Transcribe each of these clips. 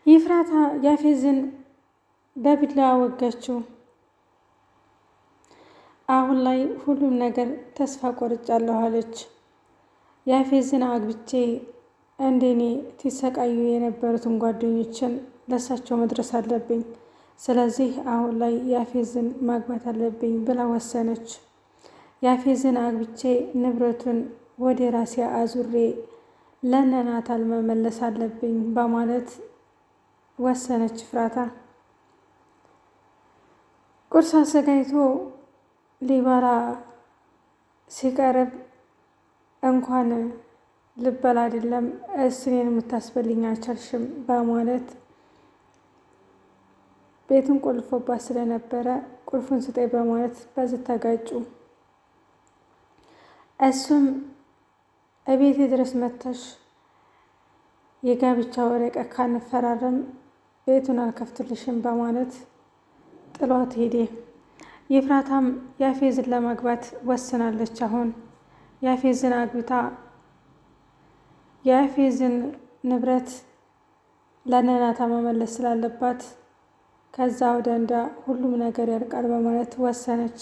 ይፍራታ ያፌዝን በቢላዋ ወጋችው። አሁን ላይ ሁሉም ነገር ተስፋ ቆርጫለሁ አለች። ያፌዝን አግብቼ እንደኔ ሲሰቃዩ የነበሩትን ጓደኞችን ለሳቸው መድረስ አለብኝ። ስለዚህ አሁን ላይ ያፌዝን ማግባት አለብኝ ብላ ወሰነች። ያፌዝን አግብቼ ንብረቱን ወደ ራሴ አዙሬ ለነናታል መመለስ አለብኝ በማለት ወሰነች። ፍራታ ቁርስ አዘጋጅቶ ሊበላ ሲቀርብ እንኳን ልበላ አይደለም እኔን የምታስበልኝ አልቻልሽም በማለት ቤቱን ቆልፎባት ስለነበረ ቁልፉን ስጠኝ በማለት በዚህ ተጋጩ። እሱም እቤቴ ድረስ መጥተሽ የጋብቻ ወረቀት ካንፈራረም ቤቱን አልከፍትልሽም በማለት ጥሏት ሄደ። ይፍራታም ያፌዝን ለማግባት ወስናለች። አሁን ያፌዝን አግብታ የያፌዝን ንብረት ለነናታ መመለስ ስላለባት ከዛ ወደ እንዳ ሁሉም ነገር ያልቃል በማለት ወሰነች።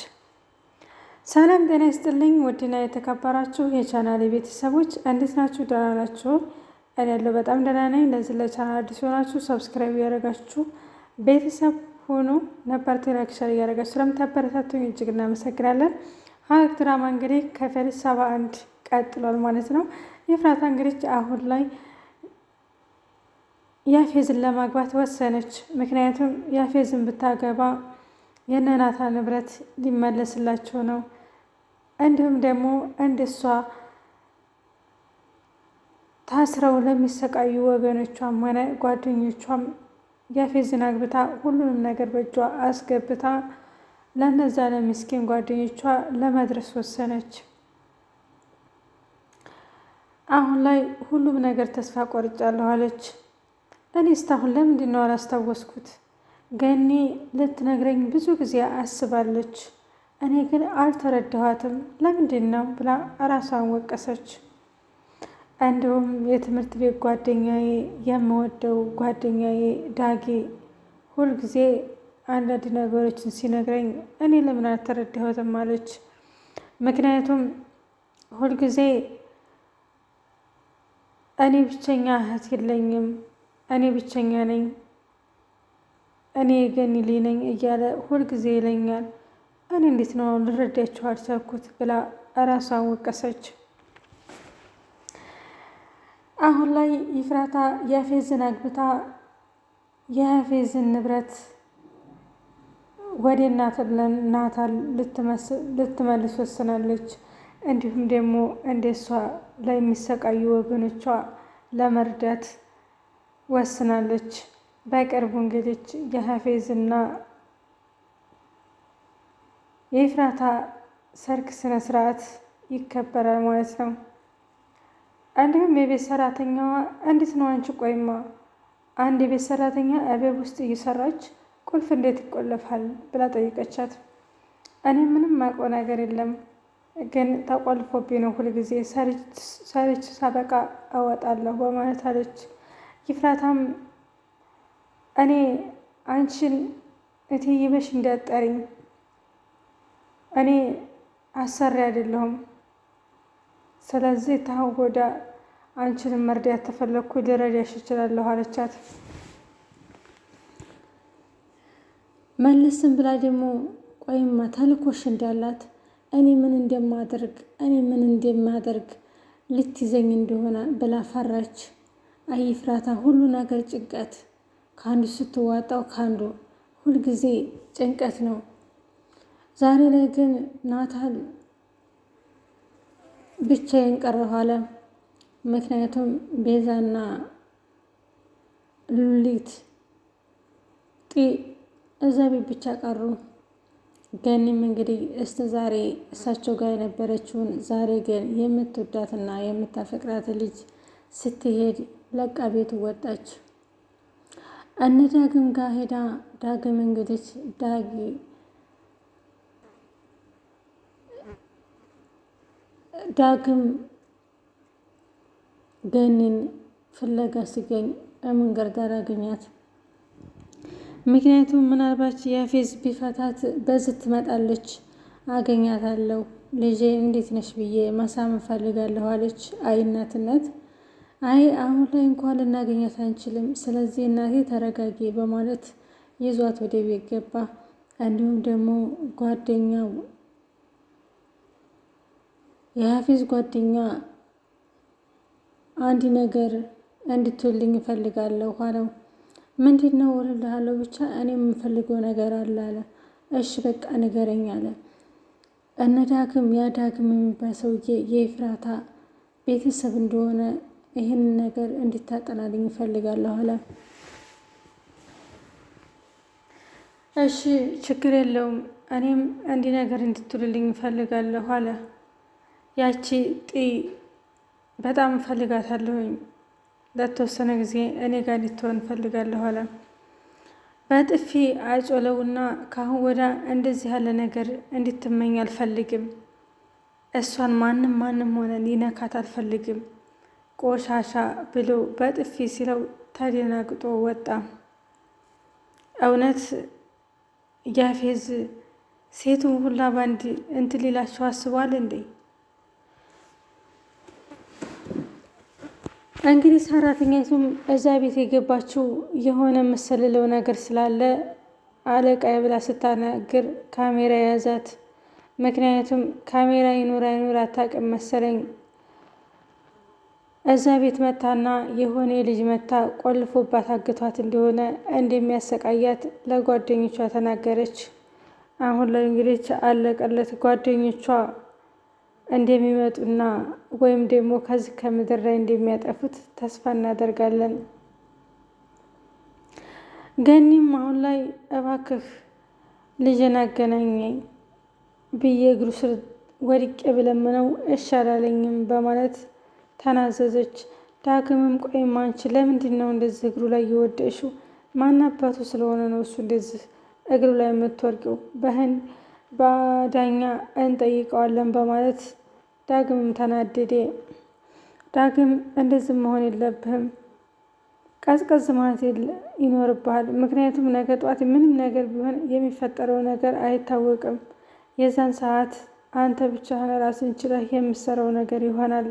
ሰላም ጤና ይስጥልኝ ውድና የተከበራችሁ የቻናሌ ቤተሰቦች እንዴት ናችሁ? ደህና ናችሁ? እኔ ያለው በጣም ደህና ነኝ። ለዚህ ለቻናል አዲስ ሆናችሁ ሰብስክራይብ ያደረጋችሁ ቤተሰብ ሆኖ ነበር ላይክ፣ ሼር ያደረጋችሁ ስለምታበረታቱኝ እጅግ እናመሰግናለን። ሐረግ ድራማ እንግዲህ ክፍል 71 ቀጥሏል ማለት ነው። ይፍራታ እንግዲህ አሁን ላይ ያፌዝን ለማግባት ወሰነች። ምክንያቱም ያፌዝን ብታገባ የነናታ ንብረት ሊመለስላቸው ነው። እንዲሁም ደግሞ እንደሷ ታስረው ለሚሰቃዩ ወገኖቿም ሆነ ጓደኞቿም ያፌዝን አግብታ ሁሉንም ነገር በእጇ አስገብታ ለነዛ ለምስኪን ጓደኞቿ ለመድረስ ወሰነች። አሁን ላይ ሁሉም ነገር ተስፋ ቆርጫለሁ አለች። እኔ እስካሁን ለምንድን ነው አላስታወስኩት? ገኒ ልትነግረኝ ብዙ ጊዜ አስባለች፣ እኔ ግን አልተረዳኋትም። ለምንድን ነው ብላ ራሷን ወቀሰች። እንዲሁም የትምህርት ቤት ጓደኛዬ፣ የምወደው ጓደኛዬ ዳጊ ሁልጊዜ አንዳንድ ነገሮችን ሲነግረኝ እኔ ለምን አልተረዳሁትም አለች። ምክንያቱም ሁልጊዜ እኔ ብቸኛ እህት የለኝም፣ እኔ ብቸኛ ነኝ፣ እኔ ገኒ ልጅ ነኝ እያለ ሁልጊዜ ይለኛል። እኔ እንዴት ነው ልረዳችሁ አልቻልኩት ብላ እራሷን ወቀሰች። አሁን ላይ ይፍራታ ያፌዝን አግብታ የያፌዝን ንብረት ወደ ናታል ልትመልስ ወስናለች። እንዲሁም ደግሞ እንደሷ ላይ የሚሰቃዩ ወገኖቿ ለመርዳት ወስናለች። በቅርቡ እንግዲህ የያፌዝና የይፍራታ ሰርግ ስነ ስርዓት ይከበራል ማለት ነው። እንዲሁም የቤት ሰራተኛዋ እንዴት ነው አንቺ? ቆይማ አንድ የቤት ሰራተኛ እቤት ውስጥ እየሰራች ቁልፍ እንዴት ይቆለፋል ብላ ጠይቀቻት። እኔ ምንም ማውቀው ነገር የለም ግን ተቆልፎብኝ ነው ሁልጊዜ ሰርች ሳበቃ አወጣለሁ በማለት አለች። ይፍራታም እኔ አንቺን እትዬ በሽ እንዳጠሪኝ እኔ አሰሪ አይደለሁም። ስለዚህ ታወዳ አንቺን መርዳት ተፈለኩ ልረዳሽ እችላለሁ አለቻት። መለስም ብላ ደግሞ ቆይማ ተልኮሽ እንዳላት እኔ ምን እንደማደርግ ልትይዘኝ እንደሆነ ብላ ፈራች። አይ ይፍራታ ሁሉ ነገር ጭንቀት፣ ከአንዱ ስትዋጣው ከአንዱ ሁልጊዜ ጭንቀት ነው። ዛሬ ላይ ግን ናታል ብቻዬን ቀረሁ አለ። ምክንያቱም ቤዛና ሉሊት እዛ ቤት ብቻ ቀሩ። ገኒም እንግዲህ እስከ ዛሬ እሳቸው ጋር የነበረችውን ዛሬ ግን የምትወዳትና የምታፈቅራት ልጅ ስትሄድ ለቃ ቤት ወጣች። እነ ዳግም ጋር ሄዳ ዳግም እንግዲህ ዳግም ገኒን ፍለጋ ሲገኝ መንገድ ዳር አገኛት። ምክንያቱም ምናልባት ያፌዝ ቢፈታት በዚህ ትመጣለች፣ አገኛታለሁ፣ ልጄ እንዴት ነሽ ብዬ መሳም እፈልጋለሁ አለች። አይ እናትነት፣ አይ አሁን ላይ እንኳን ልናገኛት አንችልም፣ ስለዚህ እናቴ ተረጋጊ በማለት ይዟት ወደ ቤት ገባ። እንዲሁም ደግሞ ጓደኛው የሀፊዝ ጓደኛ አንድ ነገር እንድትውልኝ እፈልጋለሁ አለው። ምንድን ነው እልልሃለሁ፣ ብቻ እኔ የምፈልገው ነገር አለ አለ። እሺ በቃ ንገረኝ አለ። እነ ዳግም ያ ዳግም የሚባል ሰውዬ የኤፍራታ ቤተሰብ እንደሆነ ይህንን ነገር እንድታጠናልኝ እፈልጋለሁ አለ። እሺ ችግር የለውም፣ እኔም እንዲህ ነገር እንድትውልልኝ እፈልጋለሁ አለ። ያቺ በጣም እፈልጋታለሁኝ፣ ለተወሰነ ጊዜ እኔ ጋር እንድትሆን እፈልጋለሁ አለ። በጥፊ አጮለውና ካሁን ወዳ እንደዚህ ያለ ነገር እንድትመኝ አልፈልግም፣ እሷን ማንም ሆነ ሊነካት አልፈልግም፣ ቆሻሻ ብሎ በጥፊ ሲለው ተደናግጦ ወጣ። እውነት ያፌዝ ሴቱን ሁላ ባንድ እንትን ሊላቸው አስቧል እንዴ? እንግዲህ ሰራተኛቱም እዛ ቤት የገባችው የሆነ መሰልለው ነገር ስላለ አለቃዬ ብላ ስታናግር ካሜራ የያዛት። ምክንያቱም ካሜራ ይኑር አይኑር አታውቅም መሰለኝ። እዛ ቤት መታና የሆነ ልጅ መታ ቆልፎባት አግቷት እንደሆነ እንደሚያሰቃያት ለጓደኞቿ ተናገረች። አሁን ላይ እንግዲህ አለቀለት። ጓደኞቿ እንደሚመጡና ወይም ደግሞ ከዚህ ከምድር ላይ እንደሚያጠፉት ተስፋ እናደርጋለን። ገኒም አሁን ላይ እባክህ ልጅን አገናኘኝ ብዬ እግሩ ስር ወድቄ ብለምነው እሺ አላለኝም በማለት ተናዘዘች። ዳግምም ቆይም አንቺ ለምንድን ነው እንደዚህ እግሩ ላይ የወደቅሽው? ማን አባቱ ስለሆነ ነው እሱ እንደዚህ እግሩ ላይ የምትወርቂው? በዳኛ እንጠይቀዋለን በማለት ዳግምም ተናደደ። ዳግም እንደዚህ መሆን የለብህም፣ ቀዝቀዝ ማለት ይኖርብሃል። ምክንያቱም ነገ ጠዋት ምንም ነገር ቢሆን የሚፈጠረው ነገር አይታወቅም። የዛን ሰዓት አንተ ብቻህን ራስን ችለህ የምትሰራው ነገር ይሆናል።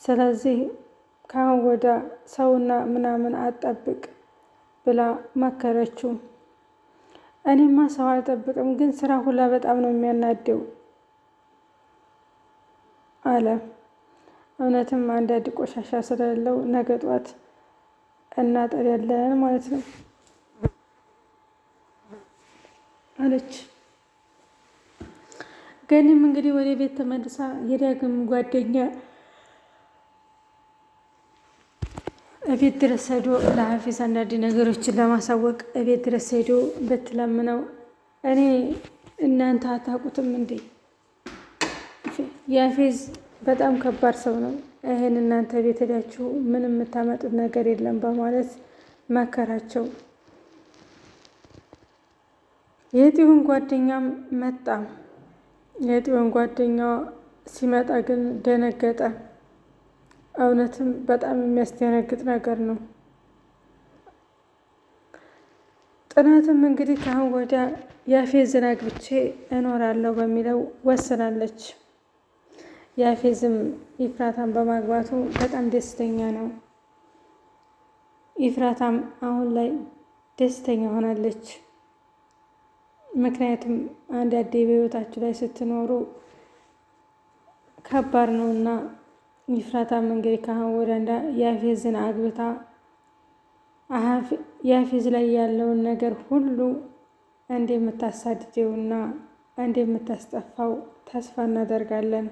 ስለዚህ ካሁን ወዳ ሰውና ምናምን አጠብቅ ብላ መከረችው። እኔማ ሰው አልጠብቅም፣ ግን ስራ ሁላ በጣም ነው የሚያናደው አለ። እውነትም አንዳንድ ቆሻሻ ስለሌለው ነገ ጧት እናጠራለን ማለት ነው አለች። ገኒም እንግዲህ ወደ ቤት ተመልሳ የዳግም ጓደኛ እቤት ድረስ ሄዶ ለሀፊዝ አንዳንድ ነገሮችን ለማሳወቅ እቤት ድረስ ሄዶ ብትለምነው እኔ እናንተ አታውቁትም እንዴ? የሀፊዝ በጣም ከባድ ሰው ነው። ይህን እናንተ ቤት ሄዳችሁ ምንም የምታመጡት ነገር የለም በማለት መከራቸው። የጽዮን ጓደኛም መጣ። የጽዮን ጓደኛዋ ሲመጣ ግን ደነገጠ። እውነትም በጣም የሚያስደነግጥ ነገር ነው። ጽናትም እንግዲህ ከአሁን ወዲያ ያፌዝን አግብቼ እኖራለሁ በሚለው ወስናለች። ያፌዝም ኢፍራታን በማግባቱ በጣም ደስተኛ ነው። ኢፍራታም አሁን ላይ ደስተኛ ሆናለች። ምክንያቱም አንዳንዴ በህይወታችሁ ላይ ስትኖሩ ከባድ ነው እና ኢፍራታም እንግዲህ ከአሁን ወዲያ ያፌዝን አግብታ ያፌዝ ላይ ያለውን ነገር ሁሉ እንደምታሳድደውና እንደምታስጠፋው ተስፋ እናደርጋለን።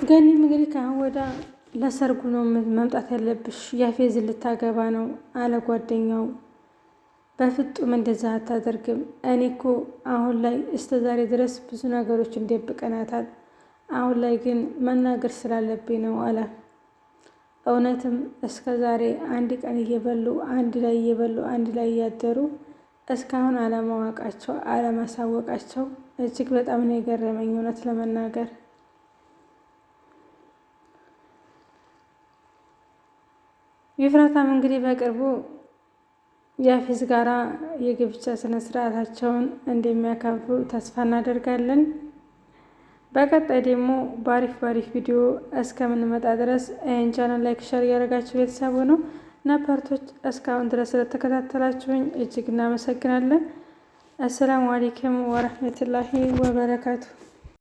ገኒም እንግዲህ ከአሁን ወዲያ ለሰርጉ ነው መምጣት ያለብሽ፣ ያፌዝን ልታገባ ነው አለ ጓደኛው። በፍጹም እንደዛ አታደርግም። እኔ እኮ አሁን ላይ እስከ ዛሬ ድረስ ብዙ ነገሮችን ደብቀናታል። አሁን ላይ ግን መናገር ስላለብኝ ነው አለ። እውነትም እስከ ዛሬ አንድ ቀን እየበሉ አንድ ላይ እያደሩ እስካሁን አለማወቃቸው አለማሳወቃቸው እጅግ በጣም ነው የገረመኝ እውነት ለመናገር። ኤፍራታም እንግዲህ በቅርቡ የአፊዝ ጋራ የግብቻ ስነ ስርዓታቸውን እንደሚያከብሩ ተስፋ እናደርጋለን። በቀጣይ ደግሞ ባሪፍ ቪዲዮ እስከምንመጣ ድረስ ይህን ቻናል ላይክ፣ ሸር እያደረጋችሁ ቤተሰቡ ነው ነባሮች እስካሁን ድረስ ስለተከታተላችሁኝ እጅግ እናመሰግናለን። አሰላሙ አለይኩም ወረህመቱላሂ ወበረካቱ።